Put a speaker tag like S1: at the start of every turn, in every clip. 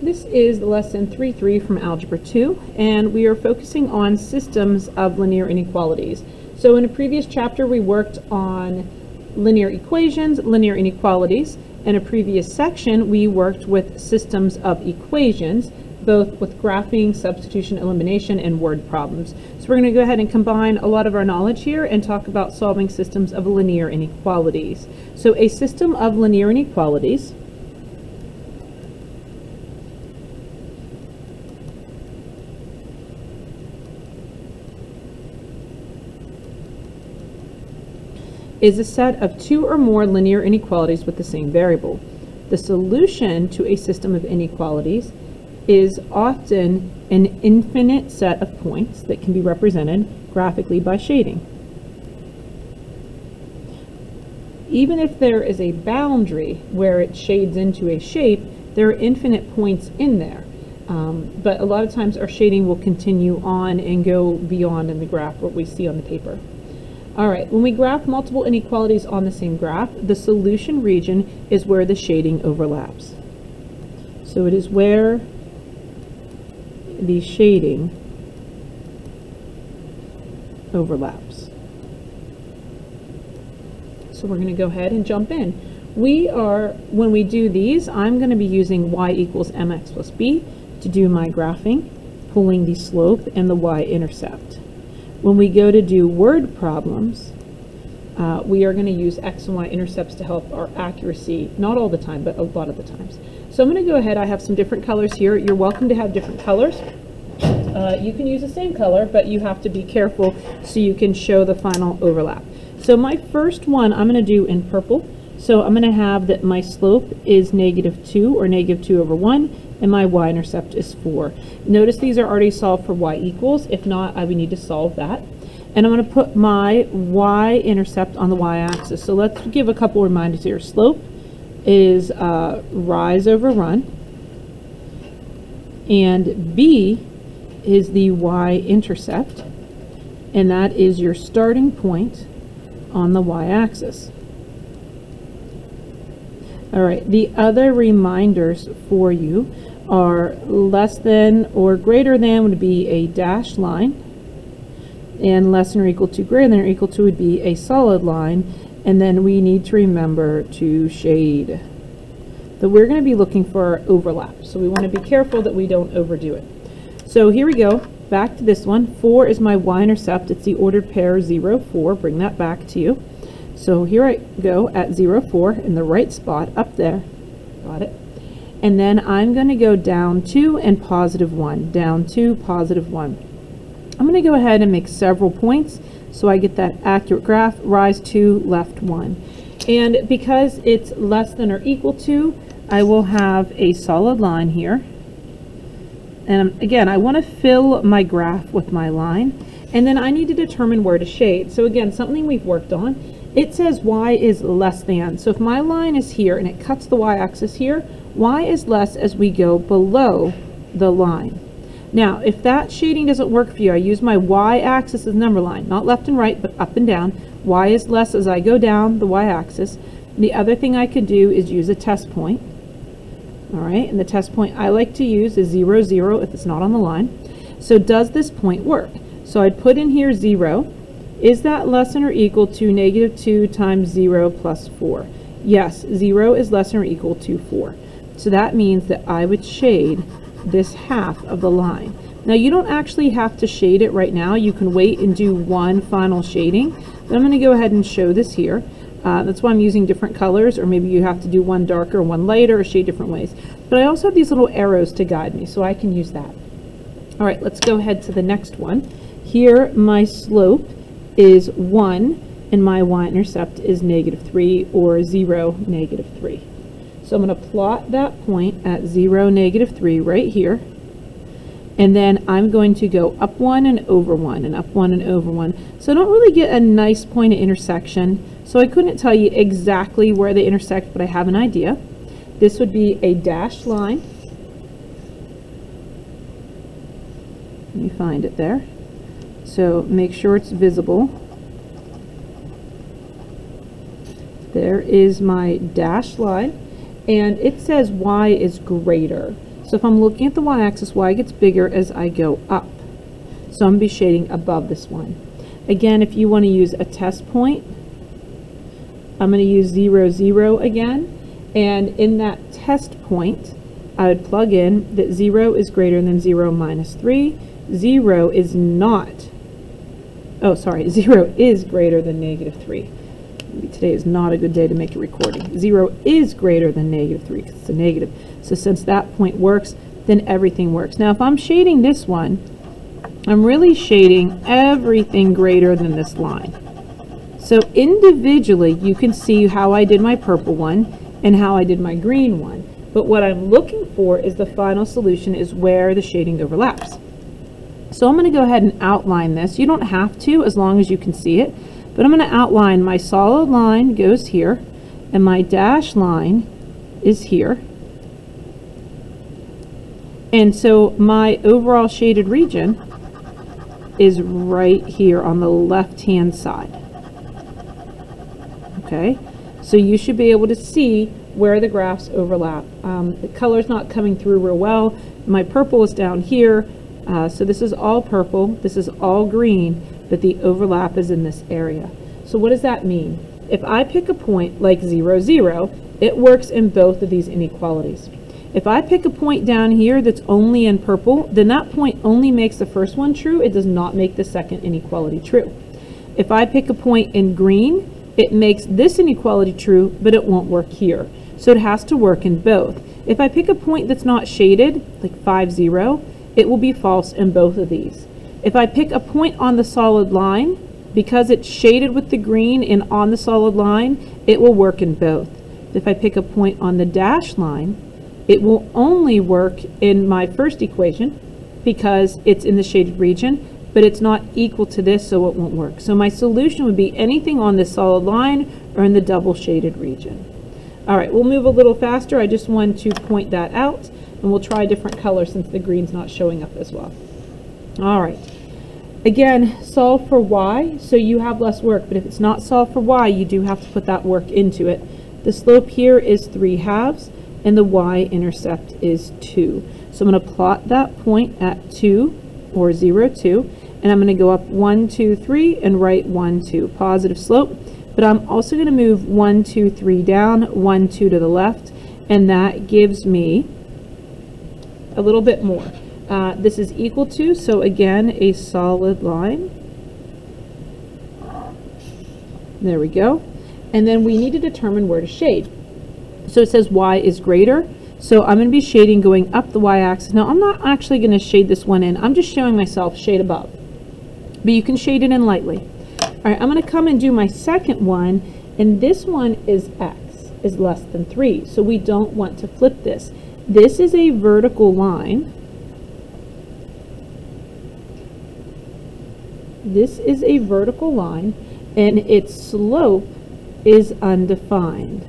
S1: This is lesson 3.3 from Algebra 2, and we are focusing on systems of linear inequalities. So in a previous chapter, we worked on linear equations, linear inequalities. In a previous section, we worked with systems of equations, both with graphing, substitution, elimination, and word problems. So we're going to go ahead and combine a lot of our knowledge here and talk about solving systems of linear inequalities. So a system of linear inequalities is a set of two or more linear inequalities with the same variable. The solution to a system of inequalities is often an infinite set of points that can be represented graphically by shading. Even if there is a boundary where it shades into a shape, there are infinite points in there. But a lot of times our shading will continue on and go beyond in the graph what we see on the paper. All right, when we graph multiple inequalities on the same graph, the solution region is where the shading overlaps. So it is where the shading overlaps. So we're going to go ahead and jump in. When we do these, I'm going to be using y equals mx plus b to do my graphing, pulling the slope and the y-intercept. When we go to do word problems, we are going to use x and y intercepts to help our accuracy, not all the time, but a lot of the times. So I'm going to go ahead, I have some different colors here. You're welcome to have different colors. You can use the same color, but you have to be careful so you can show the final overlap. So my first one I'm going to do in purple. So I'm going to have that my slope is -2 or -2/1, and my y-intercept is 4. Notice these are already solved for y equals. If not, I would need to solve that. And I'm going to put my y-intercept on the y-axis. So let's give a couple reminders here. Slope is rise over run, and b is the y-intercept, and that is your starting point on the y-axis. All right, the other reminders for you are less than or greater than would be a dashed line, and less than or equal to, greater than or equal to would be a solid line, and then we need to remember to shade. So we're going to be looking for overlap, so we want to be careful that we don't overdo it. So here we go, back to this one. 4 is my y-intercept. It's the ordered pair 0, 4. Bring that back to you. So here I go at 0, 4 in the right spot up there. Got it. And then I'm going to go down 2 and +1, down 2, +1. I'm going to go ahead and make several points so I get that accurate graph. Rise 2, left 1. And because it's less than or equal to, I will have a solid line here. And again, I want to fill my graph with my line. And then I need to determine where to shade. So again, something we've worked on. It says y is less than. So if my line is here and it cuts the y-axis here, y is less as we go below the line. Now, if that shading doesn't work for you, I use my y-axis as number line, not left and right, but up and down. Y is less as I go down the y-axis. The other thing I could do is use a test point. All right, and the test point I like to use is 0, 0 if it's not on the line. So does this point work? So I'd put in here 0. Is that less than or equal to -2 times 0 plus 4? Yes, 0 is less than or equal to 4. So that means that I would shade this half of the line. Now you don't actually have to shade it right now. You can wait and do one final shading. But I'm going to go ahead and show this here. That's why I'm using different colors, or maybe you have to do one darker, one lighter, or shade different ways. But I also have these little arrows to guide me, so I can use that. All right, let's go ahead to the next one. Here, my slope is 1 and my y-intercept is -3 or 0, -3. So I'm going to plot that point at 0, -3 right here, and then I'm going to go up 1 and over 1 and up 1 and over 1. So I don't really get a nice point of intersection, so I couldn't tell you exactly where they intersect, but I have an idea. This would be a dashed line. Let me find it there. So make sure it's visible. There is my dashed line, and it says y is greater. So if I'm looking at the y-axis, y gets bigger as I go up. So I'm going to be shading above this one. Again, if you want to use a test point, I'm going to use 0, 0 again. And in that test point, I would plug in that 0 is greater than 0 minus 3. 0 is not, oh sorry, 0 is greater than negative 3. Maybe today is not a good day to make a recording. 0 is greater than negative 3 because it's a negative. So since that point works, then everything works. Now if I'm shading this one, I'm really shading everything greater than this line. So individually, you can see how I did my purple one and how I did my green one. But what I'm looking for is the final solution is where the shading overlaps. So I'm going to go ahead and outline this. You don't have to as long as you can see it. But I'm going to outline my solid line goes here and my dashed line is here. And so my overall shaded region is right here on the left-hand side. Okay, so you should be able to see where the graphs overlap. The color's not coming through real well. My purple is down here, so this is all purple, this is all green, but the overlap is in this area. So what does that mean? If I pick a point like 0, 0, it works in both of these inequalities. If I pick a point down here that's only in purple, then that point only makes the first one true. It does not make the second inequality true. If I pick a point in green, it makes this inequality true, but it won't work here. So it has to work in both. If I pick a point that's not shaded, like 5, 0, it will be false in both of these. If I pick a point on the solid line, because it's shaded with the green and on the solid line, it will work in both. If I pick a point on the dashed line, it will only work in my first equation because it's in the shaded region, but it's not equal to this, so it won't work. So my solution would be anything on this solid line or in the double shaded region. All right, we'll move a little faster. I just wanted to point that out, and we'll try a different color since the green's not showing up as well. All right. Again, solve for y, so you have less work, but if it's not solved for y, you do have to put that work into it. The slope here is 3/2, and the y-intercept is 2. So I'm going to plot that point at 2, or 0, 2, and I'm going to go up 1, 2, 3, and write 1, 2. Positive slope, but I'm also going to move 1, 2, 3 down, 1, 2 to the left, and that gives me a little bit more. This is equal to, so again, a solid line. There we go. And then we need to determine where to shade. So it says y is greater, so I'm going to be shading going up the y-axis. Now I'm not actually going to shade this one in, I'm just showing myself shade above. But you can shade it in lightly. Alright, I'm going to come and do my second one, and this one is x is less than 3, so we don't want to flip this. This is a vertical line. This is a vertical line, and its slope is undefined.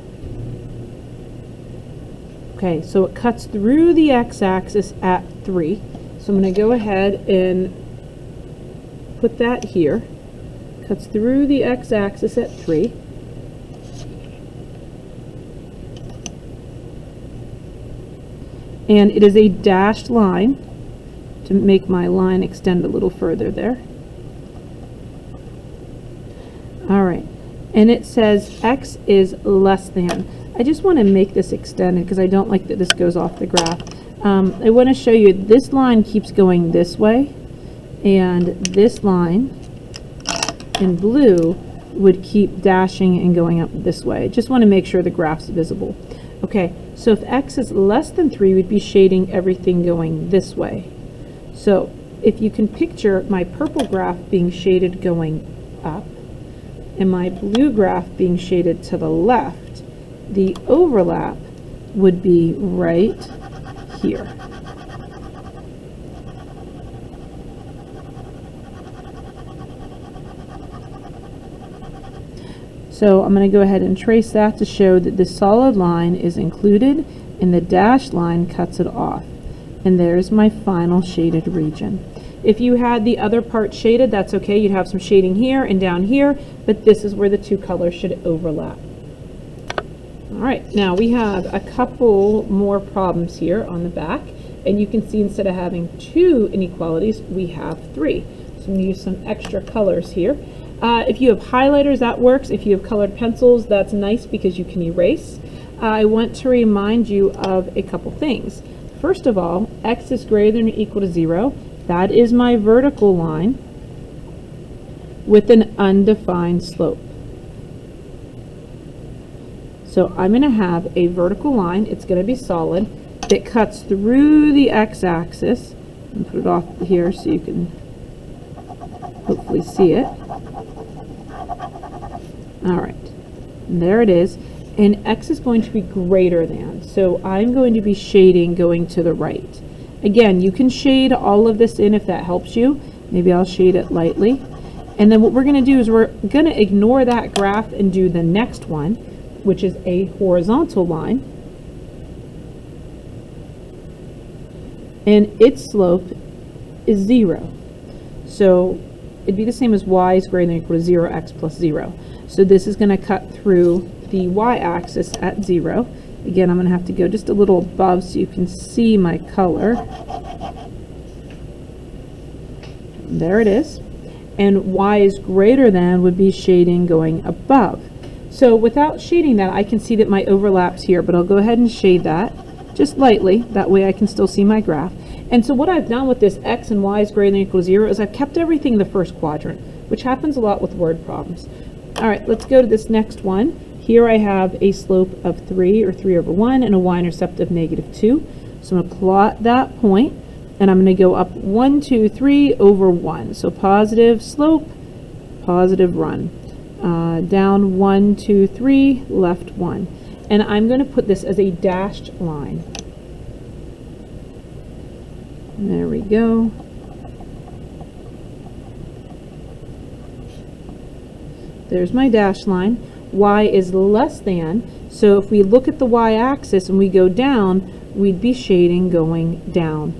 S1: Okay, so it cuts through the x-axis at 3. So I'm going to go ahead and put that here. Cuts through the x-axis at 3. And it is a dashed line to make my line extend a little further there. All right, and it says x is less than. I just want to make this extended because I don't like that this goes off the graph. I want to show you this line keeps going this way, and this line in blue would keep dashing and going up this way. I just want to make sure the graph's visible. Okay, so if x is less than 3, we'd be shading everything going this way. So if you can picture my purple graph being shaded going up, and my blue graph being shaded to the left, the overlap would be right here. So I'm going to go ahead and trace that to show that the solid line is included and the dashed line cuts it off. And there's my final shaded region. If you had the other part shaded, that's okay. You'd have some shading here and down here, but this is where the two colors should overlap. All right, now we have a couple more problems here on the back. And you can see instead of having 2 inequalities, we have 3. So I'm going to use some extra colors here. If you have highlighters, that works. If you have colored pencils, that's nice because you can erase. I want to remind you of a couple things. First of all, x is greater than or equal to 0. That is my vertical line with an undefined slope. So I'm going to have a vertical line, it's going to be solid, that cuts through the x-axis. And put it off here so you can hopefully see it. Alright, there it is. And x is going to be greater than. So I'm going to be shading going to the right. Again, you can shade all of this in if that helps you. Maybe I'll shade it lightly. And then what we're going to do is we're going to ignore that graph and do the next one, which is a horizontal line. And its slope is 0. So it'd be the same as y is greater than or equal to 0, x plus 0. So this is going to cut through the y-axis at 0. Again, I'm going to have to go just a little above so you can see my color. There it is. And y is greater than would be shading going above. So without shading that, I can see that my overlap's here, but I'll go ahead and shade that just lightly. That way I can still see my graph. And so what I've done with this x and y is greater than or equal to 0 is I've kept everything in the first quadrant, which happens a lot with word problems. All right, let's go to this next one. Here I have a slope of 3 or 3 over 1 and a y-intercept of -2. So I'm going to plot that point, and I'm going to go up 1, 2, 3 over 1. So positive slope, positive run. Down 1, 2, 3, left 1. And I'm going to put this as a dashed line. There we go. There's my dashed line. Y is less than, so if we look at the y-axis and we go down, we'd be shading going down.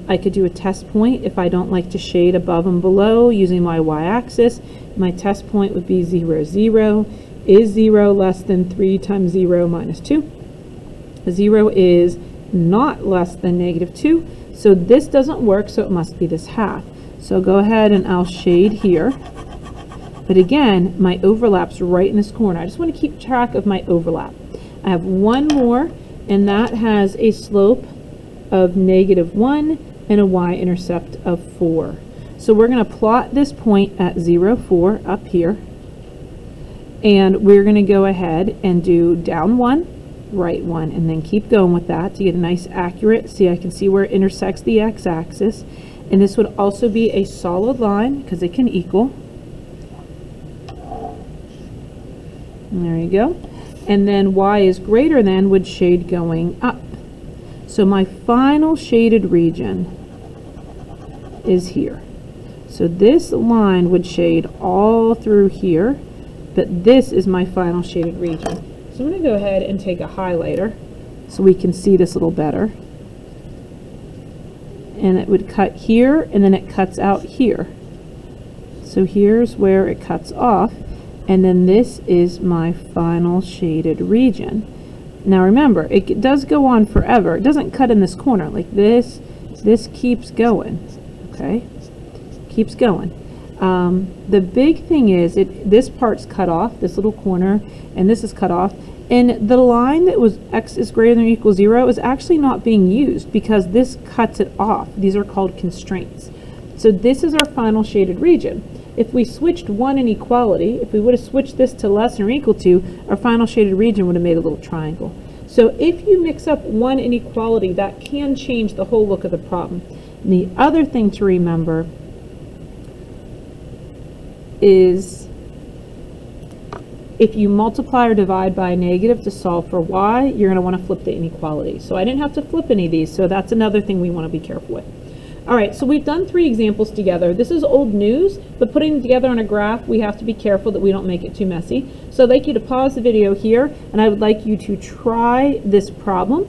S1: I could do a test point if I don't like to shade above and below using my y-axis. My test point would be 0, 0. Is 0 less than 3 times 0 minus 2? 0 is not less than -2, so this doesn't work, so it must be this half. So go ahead and I'll shade here. But again, my overlap's right in this corner. I just want to keep track of my overlap. I have one more, and that has a slope of -1 and a y-intercept of 4. So we're going to plot this point at 0, 4 up here. And we're going to go ahead and do down 1, right 1, and then keep going with that to get a nice accurate. See, I can see where it intersects the x-axis. And this would also be a solid line because it can equal. And there you go. And then y is greater than would shade going up. So my final shaded region is here. So this line would shade all through here, but this is my final shaded region. So I'm going to go ahead and take a highlighter so we can see this a little better. And it would cut here, and then it cuts out here. So here's where it cuts off. And then this is my final shaded region. Now remember, it does go on forever. It doesn't cut in this corner like this. This keeps going, okay? Keeps going. The big thing is this part's cut off, this little corner, and this is cut off. And the line that was x is greater than or equal to 0 is actually not being used because this cuts it off. These are called constraints. So this is our final shaded region. If we switched one inequality, if we would have switched this to less than or equal to, our final shaded region would have made a little triangle. So if you mix up one inequality, that can change the whole look of the problem. And the other thing to remember is if you multiply or divide by a negative to solve for y, you're going to want to flip the inequality. So I didn't have to flip any of these, so that's another thing we want to be careful with. All right, so we've done 3 examples together. This is old news, but putting them together on a graph, we have to be careful that we don't make it too messy. So I'd like you to pause the video here, and I would like you to try this problem.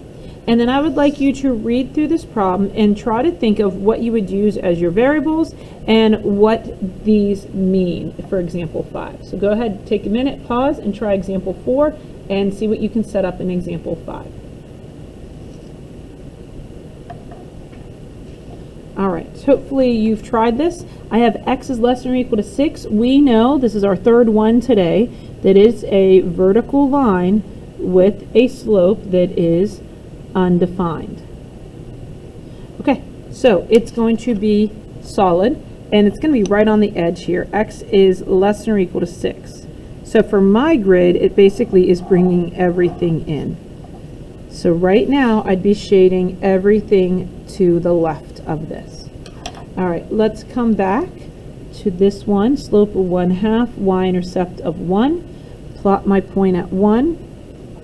S1: And then I would like you to read through this problem and try to think of what you would use as your variables and what these mean for example 5. So go ahead, take a minute, pause, and try example 4 and see what you can set up in example 5. All right, so hopefully you've tried this. I have x is less than or equal to 6. We know, this is our third one today, that is a vertical line with a slope that is undefined. Okay, so it's going to be solid, and it's going to be right on the edge here. X is less than or equal to 6. So for my grid, it basically is bringing everything in. So right now, I'd be shading everything to the left of this. All right, let's come back to this one. Slope of 1/2, y-intercept of 1. Plot my point at 1.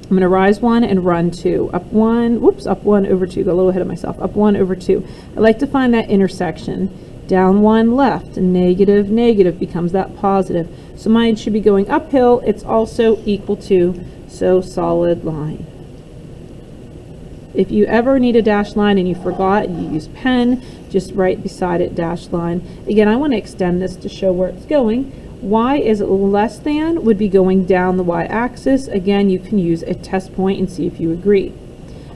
S1: I'm going to rise 1 and run 2. Up 1, whoops, up 1 over 2. Got a little ahead of myself. Up 1 over 2. I like to find that intersection. Down 1 left, negative, negative becomes that positive. So mine should be going uphill. It's also equal to, so solid line. If you ever need a dashed line and you forgot, you use pen, just right beside it, dashed line. Again, I want to extend this to show where it's going. Y is less than would be going down the y-axis. Again, you can use a test point and see if you agree.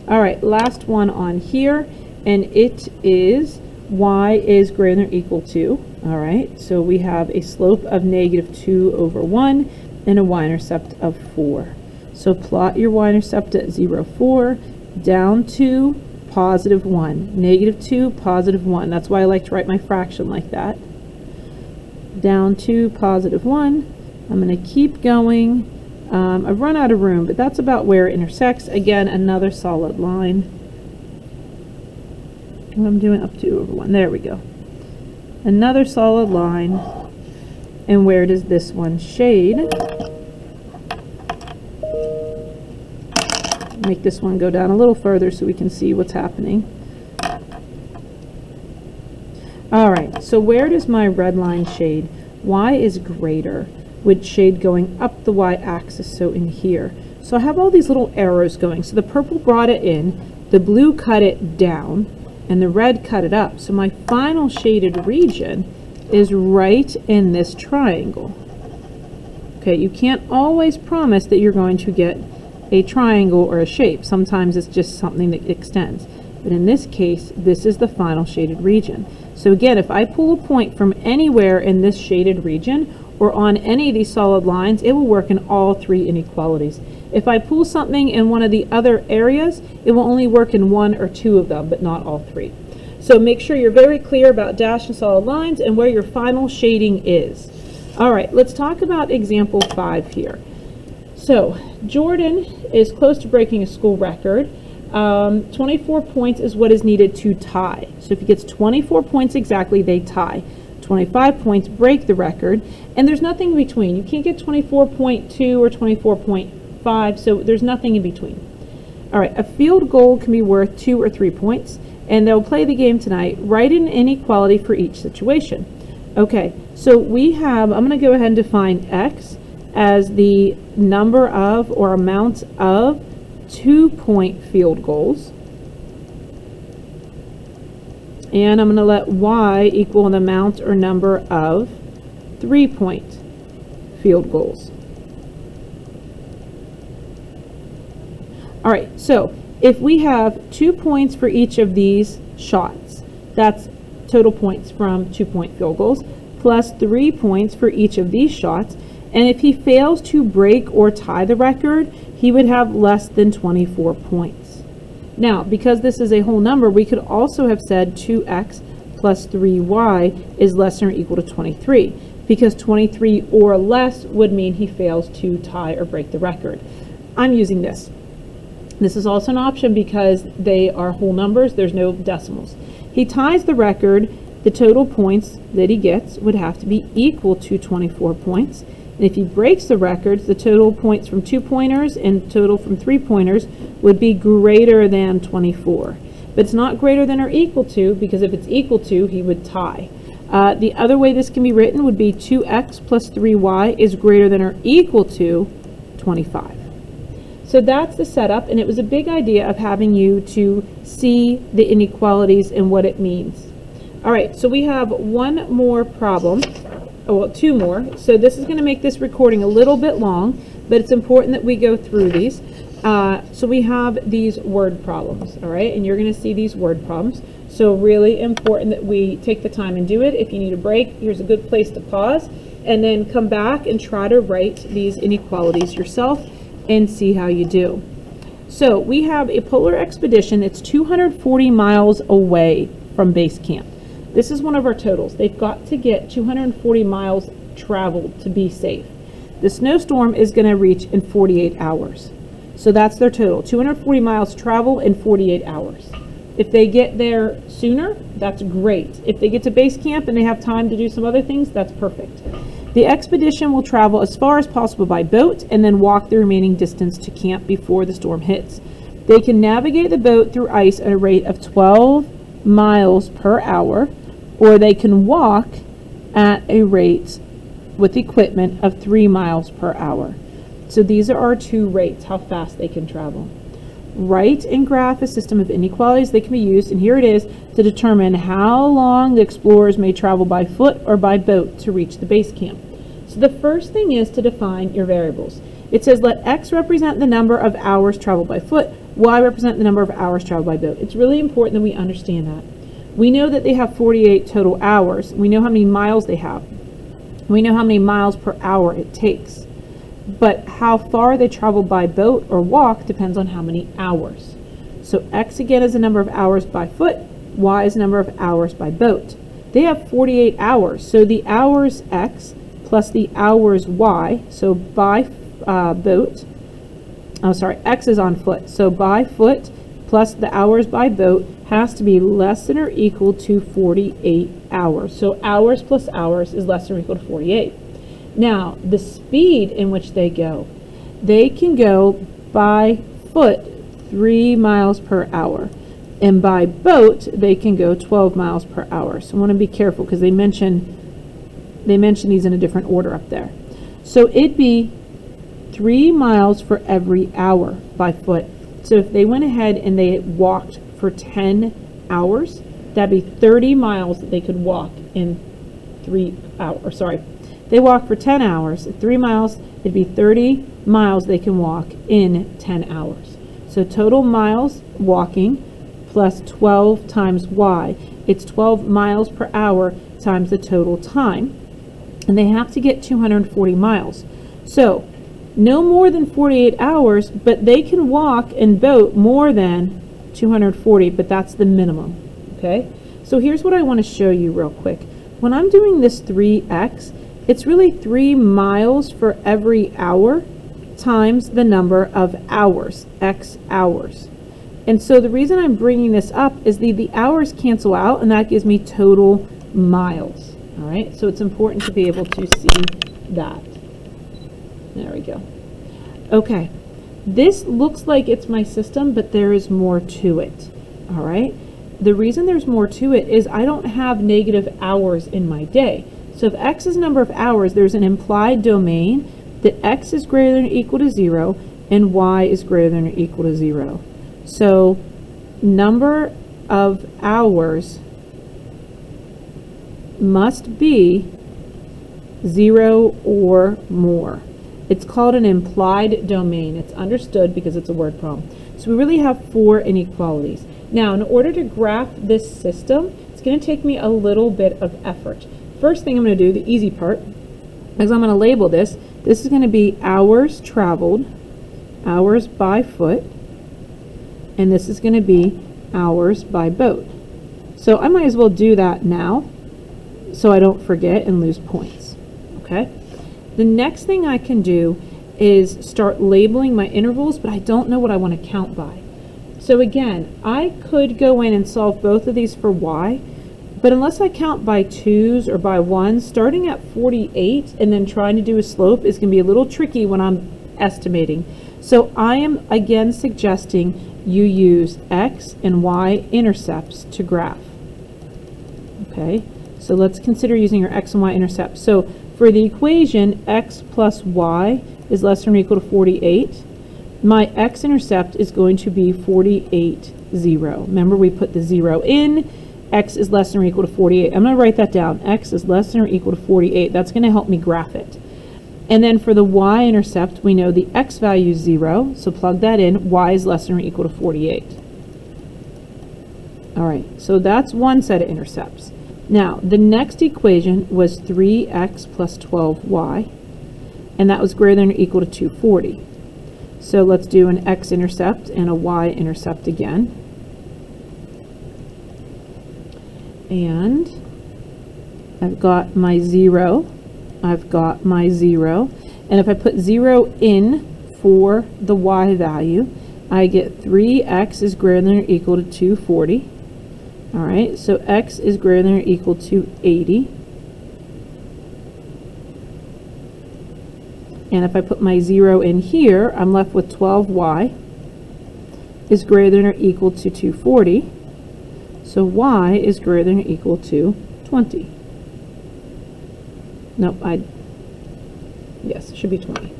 S1: All right, last one on here, and it is y is greater than or equal to. All right, so we have a slope of -2 over 1 and a y-intercept of 4. So plot your y-intercept at 0, 4, down to positive 1, -2, positive 1. That's why I like to write my fraction like that. Down to positive 1. I'm going to keep going. I've run out of room, but that's about where it intersects. Again, another solid line. I'm doing up 2 over 1. There we go. Another solid line. And where does this one shade? Make this one go down a little further so we can see what's happening. All right, so where does my red line shade? Y is greater, with shade going up the y-axis, so in here. So I have all these little arrows going. So the purple brought it in, the blue cut it down, and the red cut it up. So my final shaded region is right in this triangle. Okay, you can't always promise that you're going to get a triangle or a shape. Sometimes it's just something that extends. But in this case, this is the final shaded region. So again, if I pull a point from anywhere in this shaded region or on any of these solid lines, it will work in all 3 inequalities. If I pull something in one of the other areas, it will only work in 1 or 2 of them, but not all 3. So make sure you're very clear about dashed and solid lines and where your final shading is. All right, let's talk about example 5 here. So Jordan is close to breaking a school record. 24 points is what is needed to tie. So if he gets 24 points exactly, they tie. 25 points break the record, and there's nothing in between. You can't get 24.2 or 24.5, so there's nothing in between. All right, a field goal can be worth 2 or 3 points, and they'll play the game tonight. Write an inequality for each situation. Okay, so we have, I'm going to go ahead and define x as the number of or amount of 2-point field goals. And I'm going to let y equal an amount or number of 3-point field goals. All right, so if we have 2 points for each of these shots, that's total points from 2-point field goals, plus 3 points for each of these shots. And if he fails to break or tie the record, he would have less than 24 points. Now, because this is a whole number, we could also have said 2x plus 3y is less than or equal to 23, because 23 or less would mean he fails to tie or break the record. I'm using this. This is also an option because they are whole numbers, there's no decimals. He ties the record, the total points that he gets would have to be equal to 24 points. And if he breaks the records, the total points from 2-pointers and total from 3-pointers would be greater than 24. But it's not greater than or equal to, because if it's equal to, he would tie. The other way this can be written would be 2x plus 3y is greater than or equal to 25. So that's the setup, and it was a big idea of having you to see the inequalities and what it means. All right, so we have one more problem. Oh, well, 2 more. So this is going to make this recording a little bit long, but it's important that we go through these. So we have these word problems, all right? And you're going to see these word problems. So really important that we take the time and do it. If you need a break, here's a good place to pause and then come back and try to write these inequalities yourself and see how you do. So we have a polar expedition that's 240 miles away from base camp. This is one of our totals. They've got to get 240 miles traveled to be safe. The snowstorm is going to reach in 48 hours. So that's their total, 240 miles travel in 48 hours. If they get there sooner, that's great. If they get to base camp and they have time to do some other things, that's perfect. The expedition will travel as far as possible by boat and then walk the remaining distance to camp before the storm hits. They can navigate the boat through ice at a rate of 12 miles per hour, or they can walk at a rate with equipment of 3 miles per hour. So these are our two rates, how fast they can travel. Write and graph a system of inequalities that can be used, and here it is, to determine how long the explorers may travel by foot or by boat to reach the base camp. So the first thing is to define your variables. It says let x represent the number of hours traveled by foot, y represent the number of hours traveled by boat. It's really important that we understand that. We know that they have 48 total hours. We know how many miles they have. We know how many miles per hour it takes. But how far they travel by boat or walk depends on how many hours. So x again is the number of hours by foot, y is the number of hours by boat. They have 48 hours, so the hours x plus the hours y, so by boat, x is on foot, so by foot plus the hours by boat has to be less than or equal to 48 hours. So hours plus hours is less than or equal to 48. Now, the speed in which they can go by foot 3 miles per hour, and by boat they can go 12 miles per hour. So I want to be careful because they mention these in a different order up there. So it'd be 3 miles for every hour by foot. So if they went ahead and they walked for 10 hours, that'd be 30 miles that they could walk in 3 hours. Sorry. They walk for 10 hours, 3 miles, it'd be 30 miles they can walk in 10 hours. So total miles walking plus 12 times y. It's 12 miles per hour times the total time. And they have to get 240 miles. So no more than 48 hours, but they can walk and boat more than 240, but that's the minimum, okay? So here's what I want to show you real quick. When I'm doing this 3x, it's really 3 miles for every hour times the number of hours, x hours. And so the reason I'm bringing this up is the hours cancel out, and that gives me total miles. All right, so it's important to be able to see that. There we go. Okay, this looks like it's my system, but there is more to it. All right, the reason there's more to it is I don't have negative hours in my day. So if x is number of hours, there's an implied domain that x is greater than or equal to 0 and y is greater than or equal to 0. So number of hours must be 0 or more. It's called an implied domain. It's understood because it's a word problem. So we really have 4 inequalities. Now, in order to graph this system, it's going to take me a little bit of effort. First thing I'm going to do, the easy part, is I'm going to label this. This is going to be hours traveled, hours by foot, and this is going to be hours by boat. So I might as well do that now so I don't forget and lose points. Okay? The next thing I can do is start labeling my intervals, but I don't know what I want to count by. So again, I could go in and solve both of these for y, but unless I count by 2's or by 1's, starting at 48 and then trying to do a slope is going to be a little tricky when I'm estimating. So I am again suggesting you use x and y intercepts to graph. Okay, so let's consider using your x and y intercepts. So for the equation, x plus y is less than or equal to 48. My x-intercept is going to be 48, 0. Remember, we put the 0 in. X is less than or equal to 48. I'm going to write that down. X is less than or equal to 48. That's going to help me graph it. And then for the y-intercept, we know the x value is 0, so plug that in. Y is less than or equal to 48. All right, so that's one set of intercepts. Now, the next equation was 3x plus 12y, and that was greater than or equal to 240. So let's do an x-intercept and a y-intercept again. And I've got my 0, I've got my 0, and if I put 0 in for the y value, I get 3x is greater than or equal to 240. All right, so x is greater than or equal to 80. And if I put my 0 in here, I'm left with 12y is greater than or equal to 240. So y is greater than or equal to 20. Nope, yes, it should be 20.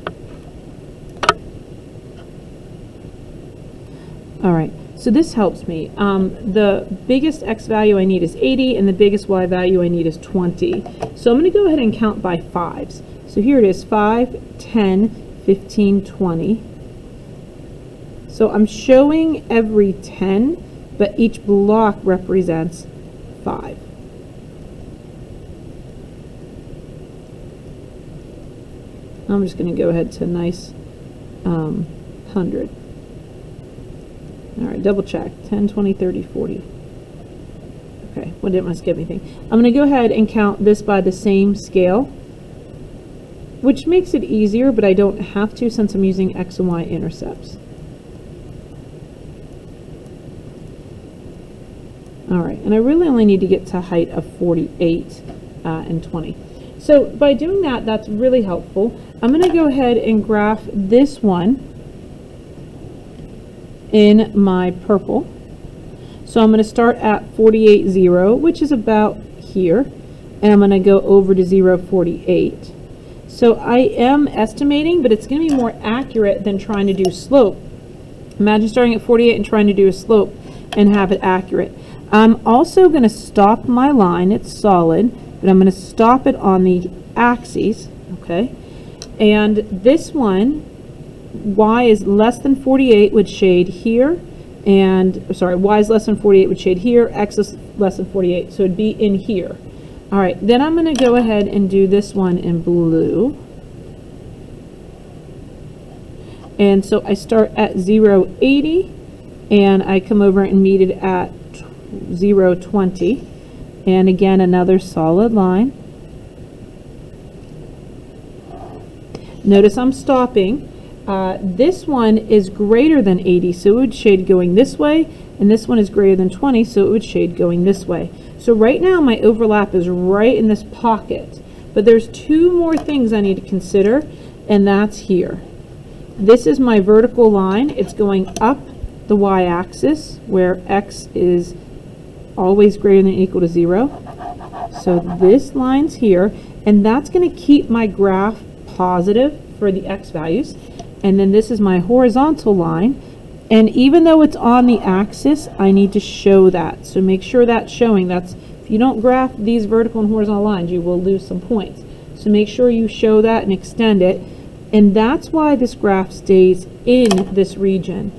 S1: All right, so this helps me. The biggest x value I need is 80, and the biggest y value I need is 20. So I'm going to go ahead and count by fives. So here it is, 5, 10, 15, 20. So I'm showing every 10, but each block represents 5. I'm just going to go ahead to a nice 100. All right, double check. 10, 20, 30, 40. Okay, well, didn't want to skip anything. I'm going to go ahead and count this by the same scale, which makes it easier, but I don't have to since I'm using x and y intercepts. All right, and I really only need to get to a height of 48 and 20. So by doing that, that's really helpful. I'm going to go ahead and graph this one in my purple. So I'm going to start at 48, 0, which is about here, and I'm going to go over to 0, 48. So I am estimating, but it's going to be more accurate than trying to do slope. Imagine starting at 48 and trying to do a slope and have it accurate. I'm also going to stop my line. It's solid, but I'm going to stop it on the axes, okay? And this one, y is less than 48 would shade here, and sorry, y is less than 48 would shade here, x is less than 48, so it'd be in here. All right, then I'm going to go ahead and do this one in blue. And so I start at 0, 80, and I come over and meet it at 0, 20. And again, another solid line. Notice I'm stopping. This one is greater than 80, so it would shade going this way, and this one is greater than 20, so it would shade going this way. So right now my overlap is right in this pocket, but there's two more things I need to consider, and that's here. This is my vertical line. It's going up the y-axis where x is always greater than or equal to 0. So this line's here, and that's going to keep my graph positive for the x values. And then this is my horizontal line, and even though it's on the axis, I need to show that. So make sure that's showing. That's, if you don't graph these vertical and horizontal lines, you will lose some points. So make sure you show that and extend it, and that's why this graph stays in this region.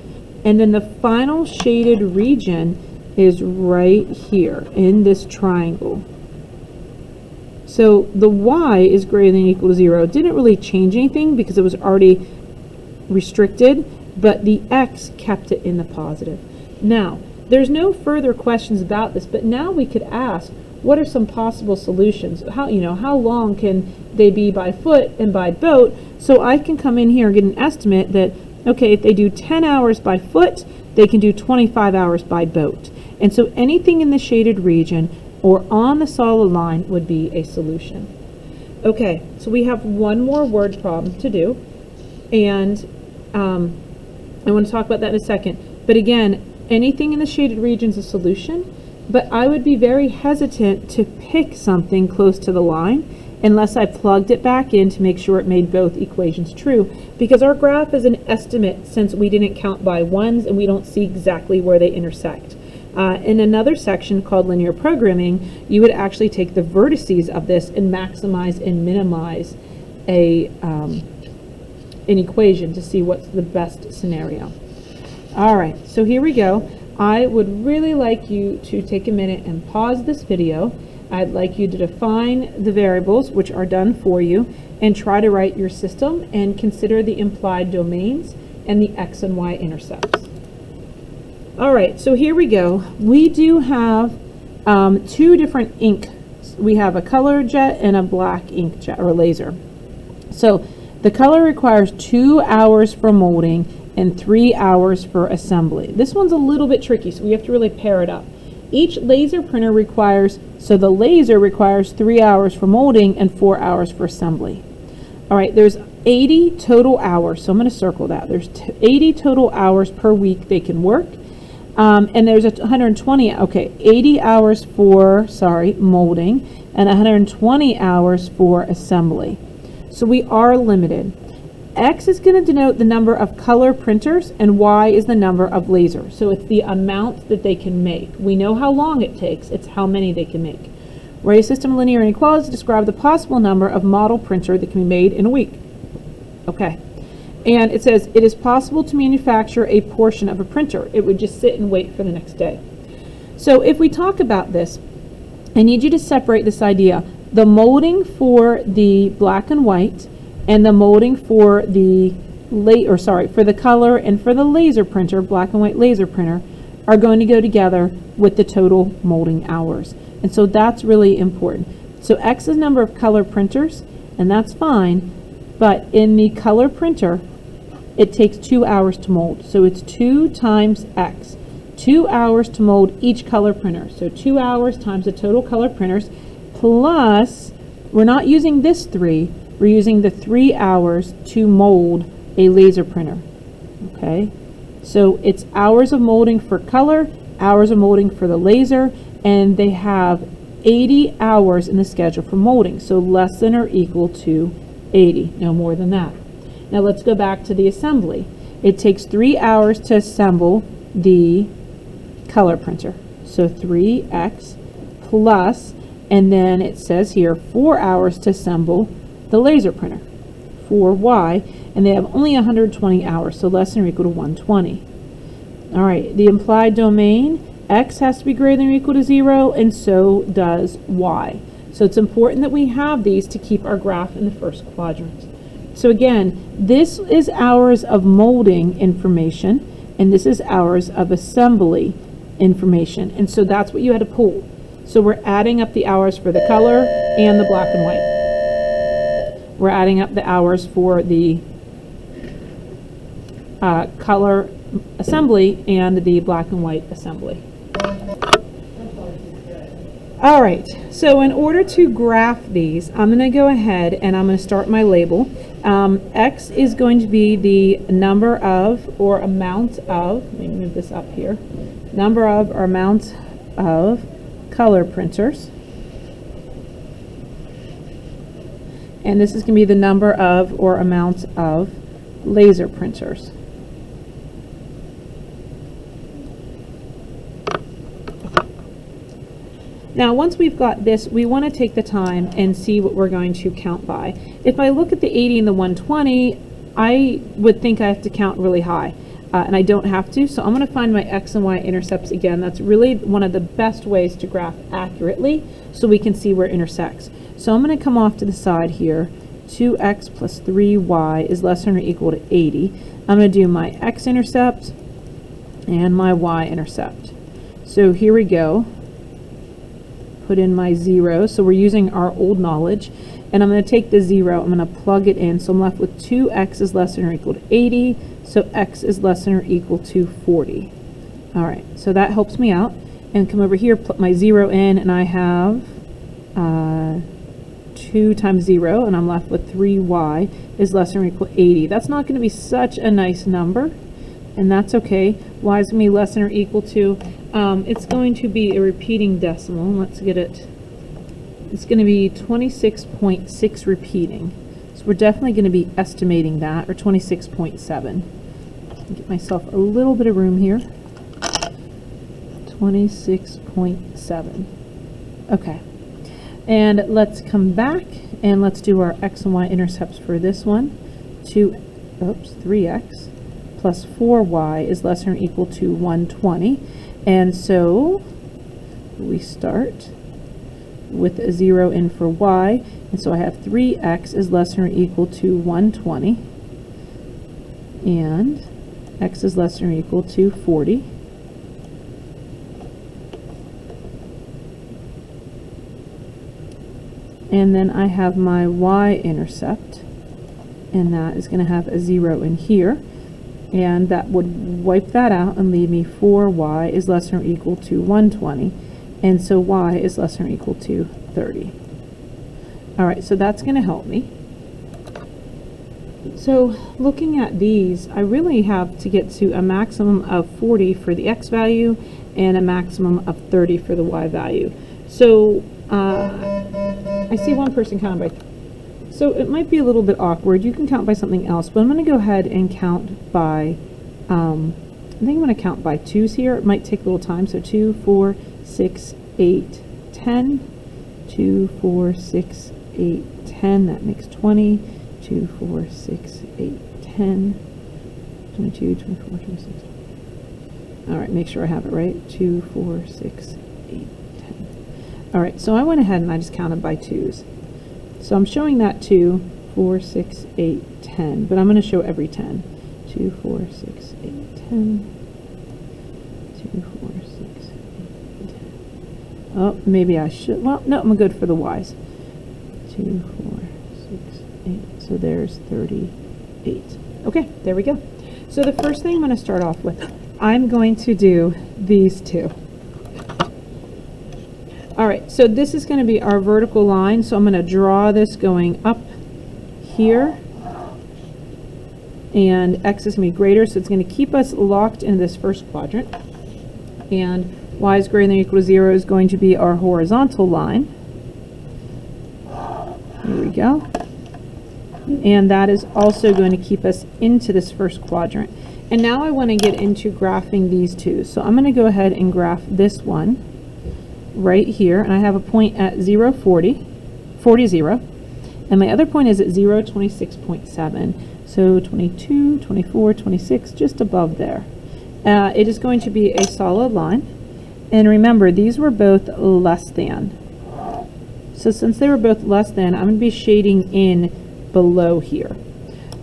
S1: And then the final shaded region is right here in this triangle. So the y is greater than or equal to 0. It didn't really change anything because it was already restricted, but the x kept it in the positive. Now, there's no further questions about this, but now we could ask, what are some possible solutions? How long can they be by foot and by boat? So I can come in here and get an estimate that, okay, if they do 10 hours by foot, they can do 25 hours by boat. And so anything in the shaded region or on the solid line would be a solution. Okay, so we have one more word problem to do, and I want to talk about that in a second. But again, anything in the shaded region is a solution, but I would be very hesitant to pick something close to the line unless I plugged it back in to make sure it made both equations true, because our graph is an estimate since we didn't count by ones and we don't see exactly where they intersect. In another section called linear programming, you would actually take the vertices of this and maximize and minimize an equation to see what's the best scenario. All right, so here we go. I would really like you to take a minute and pause this video. I'd like you to define the variables, which are done for you, and try to write your system and consider the implied domains and the x and y intercepts. All right, so here we go. We do have two different ink. We have a color jet and a black ink jet or laser. So the color requires 2 hours for molding and 3 hours for assembly. This one's a little bit tricky, so we have to really pair it up. Each laser printer requires, so the laser requires 3 hours for molding and 4 hours for assembly. All right, there's 80 total hours, so I'm going to circle that. There's 80 total hours per week they can work. And there's 80 hours for, molding and 120 hours for assembly. So we are limited. X is going to denote the number of color printers and Y is the number of lasers. So it's the amount that they can make. We know how long it takes, it's how many they can make. Write a system of linear inequalities to describe the possible number of model printer that can be made in a week. Okay. And it says it is possible to manufacture a portion of a printer. It would just sit and wait for the next day. So if we talk about this, I need you to separate this idea. The molding for the black and white and the molding for the for the color and for the laser printer, black and white laser printer, are going to go together with the total molding hours. And so that's really important. So X is number of color printers, and that's fine, but in the color printer, it takes 2 hours to mold. So it's 2 times X. 2 hours to mold each color printer. So 2 hours times the total color printers, plus, we're not using this 3, we're using the 3 hours to mold a laser printer. Okay, so it's hours of molding for color, hours of molding for the laser, and they have 80 hours in the schedule for molding, so less than or equal to 80, no more than that. Now let's go back to the assembly. It takes 3 hours to assemble the color printer, so 3x plus, and then it says here 4 hours to assemble the laser printer, 4y, and they have only 120 hours, so less than or equal to 120. All right, the implied domain, x has to be greater than or equal to 0, and so does y. So it's important that we have these to keep our graph in the first quadrant. So again, this is hours of molding information, and this is hours of assembly information, and so that's what you had to pull. So we're adding up the hours for the color and the black and white. We're adding up the hours for the color assembly and the black and white assembly. All right, so in order to graph these, I'm going to go ahead and I'm going to start my label. X is going to be the number of or amount of, let me move this up here, number of or amount of color printers. And this is going to be the number of or amount of laser printers. Now, once we've got this, we want to take the time and see what we're going to count by. If I look at the 80 and the 120, I would think I have to count really high, and I don't have to. So I'm going to find my x and y intercepts again. That's really one of the best ways to graph accurately so we can see where it intersects. So I'm going to come off to the side here. 2x plus 3y is less than or equal to 80. I'm going to do my x-intercept and my y-intercept. So here we go. Put in my 0. So we're using our old knowledge. And I'm going to take the 0. I'm going to plug it in. So I'm left with 2x is less than or equal to 80. So x is less than or equal to 40. All right. So that helps me out. And come over here, put my 0 in, and I have 2 times 0, and I'm left with 3y is less than or equal to 80. That's not going to be such a nice number, and that's okay. Y is going to be less than or equal to, it's going to be a repeating decimal. Let's get it. It's going to be 26.6 repeating. So we're definitely going to be estimating that, or 26.7. Get myself a little bit of room here. 26.7. Okay. And let's come back and let's do our x and y intercepts for this one. 3x plus 4y is less than or equal to 120. And so we start with a 0 in for y, and so I have 3x is less than or equal to 120, and x is less than or equal to 40. And then I have my y-intercept, and that is going to have a 0 in here, and that would wipe that out and leave me 4y is less than or equal to 120, and so y is less than or equal to 30. All right, so that's going to help me. So looking at these, I really have to get to a maximum of 40 for the x value and a maximum of 30 for the y value. So I see one person counting by, so it might be a little bit awkward. You can count by something else, but I'm going to go ahead and count by, I think I'm going to count by 2s here. It might take a little time. So 2, 4, 6, 8, 10. 2, 4, 6, 8, 10. That makes 20. 2, 4, 6, 8, 10. 22, 24, 26. All right, make sure I have it right. 2, 4, 6, 8, 10. All right, so I went ahead and I just counted by 2s. So I'm showing that 2, 4, 6, 8, 10, but I'm going to show every 10. 2, 4, 6, 8, 10. 2, 4, 6, 8, 10. Oh, maybe I should. Well, no, I'm good for the y's. 2, 4, 6, 8. So there's 38. Okay, there we go. So the first thing I'm going to start off with, I'm going to do these two. All right, so this is going to be our vertical line. So I'm going to draw this going up here. And x is going to be greater, so it's going to keep us locked in this first quadrant. And y is greater than or equal to 0 is going to be our horizontal line. Here we go. And that is also going to keep us into this first quadrant. And now I want to get into graphing these two. So I'm going to go ahead and graph this one right here, and I have a point at 0, 40, 0, and my other point is at 0, 26.7. So 22, 24, 26, just above there. It is going to be a solid line. And remember, these were both less than. So since they were both less than, I'm going to be shading in below here.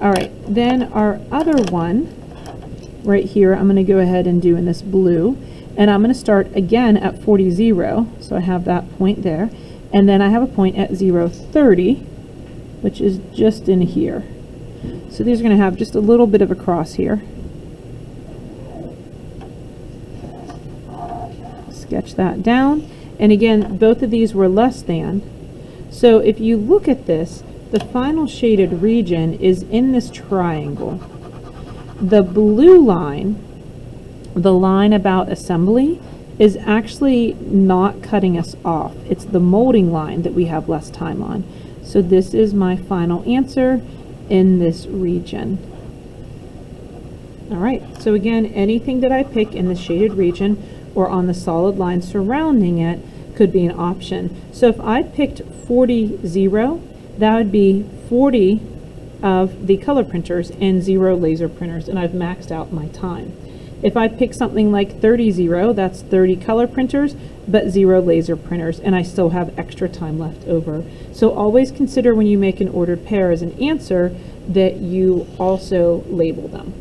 S1: All right, then our other one right here, I'm going to go ahead and do in this blue. And I'm going to start again at 40, 0. So I have that point there. And then I have a point at 0, 30, which is just in here. So these are going to have just a little bit of a cross here. Sketch that down. And again, both of these were less than. So if you look at this, the final shaded region is in this triangle. The blue line, the line about assembly, is actually not cutting us off. It's the molding line that we have less time on. So this is my final answer in this region. All right, so again, anything that I pick in the shaded region or on the solid line surrounding it could be an option. So if I picked 40, 0, that would be 40 of the color printers and 0 laser printers, and I've maxed out my time. If I pick something like 30, 0, that's 30 color printers, but 0 laser printers, and I still have extra time left over. So always consider when you make an ordered pair as an answer that you also label them.